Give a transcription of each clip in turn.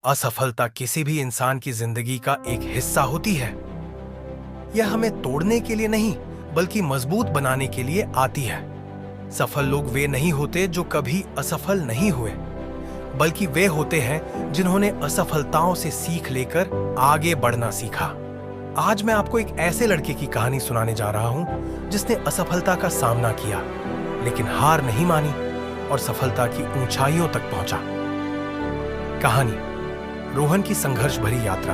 असफलता किसी भी इंसान की जिंदगी का एक हिस्सा होती है। यह हमें तोड़ने के लिए नहीं, बल्कि मजबूत बनाने के लिए आती है। सफल लोग वे नहीं होते जो कभी असफल नहीं हुए, बल्कि वे होते हैं जिन्होंने असफलताओं से सीख लेकर आगे बढ़ना सीखा। आज मैं आपको एक ऐसे लड़के की कहानी सुनाने जा रहा हूं जिसने असफलता का सामना किया, लेकिन हार नहीं मानी और सफलता की ऊंचाइयों तक पहुंचा। कहानी रोहन की संघर्ष भरी यात्रा।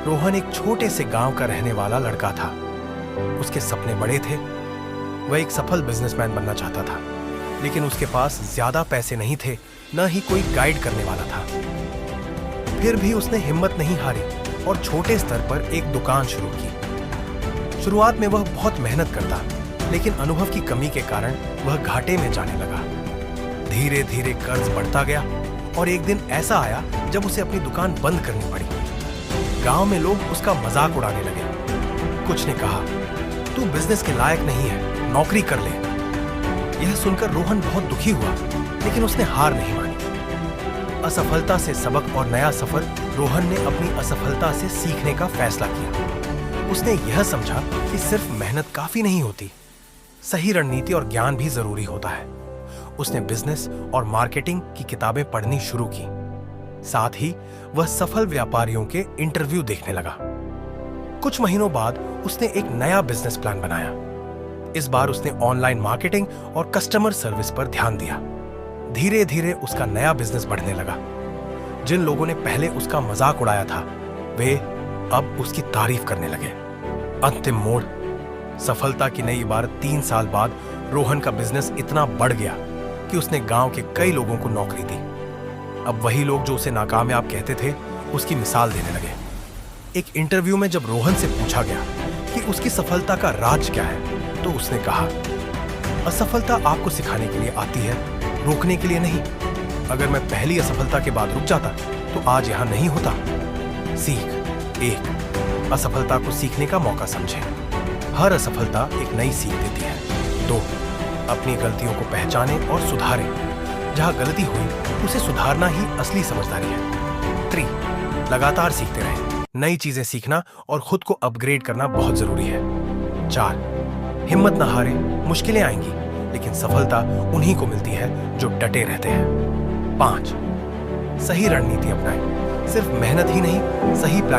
रोहन एक छोटे से गांव का रहने वाला लड़का था। उसके सपने बड़े थे। वह एक सफल बिजनेसमैन बनना चाहता था, लेकिन उसके पास ज्यादा पैसे नहीं थे, न ही कोई गाइड करने वाला था। फिर भी उसने हिम्मत नहीं हारी और छोटे स्तर पर एक दुकान शुरू की। शुरुआत में वह बहुत मेहनत करता, लेकिन अनुभव की कमी के कारण वह घाटे में जाने लगा। धीरे धीरे कर्ज बढ़ता गया और एक दिन ऐसा आया जब उसे अपनी दुकान बंद करनी पड़ी। गांव में लोग उसका मजाक उड़ाने लगे। कुछ ने कहा, तू बिजनेस के लायक नहीं है, नौकरी कर ले। यह सुनकर रोहन बहुत दुखी हुआ, लेकिन उसने हार नहीं मानी। असफलता से सबक और नया सफर। रोहन ने अपनी असफलता से सीखने का फैसला किया। उसने यह समझा कि सिर्फ मेहनत काफी नहीं होती, सही रणनीति और ज्ञान भी जरूरी होता है। उसने बिजनेस और मार्केटिंग की किताबें पढ़नी शुरू की। साथ ही वह सफल व्यापारियों के इंटरव्यू देखने लगा। कुछ महीनों बाद उसने एक नया बिजनेस प्लान बनाया। इस बार उसने ऑनलाइन मार्केटिंग और कस्टमर सर्विस पर ध्यान दिया। धीरे धीरे उसका नया बिजनेस बढ़ने लगा। जिन लोगों ने पहले उसका मजाक उड़ाया था, वे अब उसकी तारीफ करने लगे। अंतिम मोड़, सफलता की नई इबारत। 3 साल बाद रोहन का बिजनेस इतना बढ़ गया कि उसने गांव के कई लोगों को नौकरी दी। अब वही लोग जो उसे नाकामयाब कहते थे, उसकी मिसाल देने लगे। एक इंटरव्यू में जब रोहन से पूछा गया कि उसकी सफलता का राज क्या है, तो उसने कहा, असफलता आपको सिखाने के लिए आती है, रोकने के लिए नहीं। अगर मैं पहली असफलता के बाद रुक जाता तो आज यहां नहीं होता। सीख 1, असफलता को सीखने का मौका समझें। हर असफलता एक नई सीख देती है। 2, अपनी गलतियों को पहचानें और सुधारें। जहां गलती हुई उसे सुधारना ही असली समझदारी है। 3, लगातार सीखते रहें। नई चीजें सीखना और खुद को अपग्रेड करना बहुत जरूरी है। 4, हिम्मत न हारें। मुश्किलें आएंगी, लेकिन सफलता उन्हीं को मिलती है जो डटे रहते हैं। 5, सही रणनीति अपनाएं। सिर्फ मेहनत ही नहीं, सही प्लान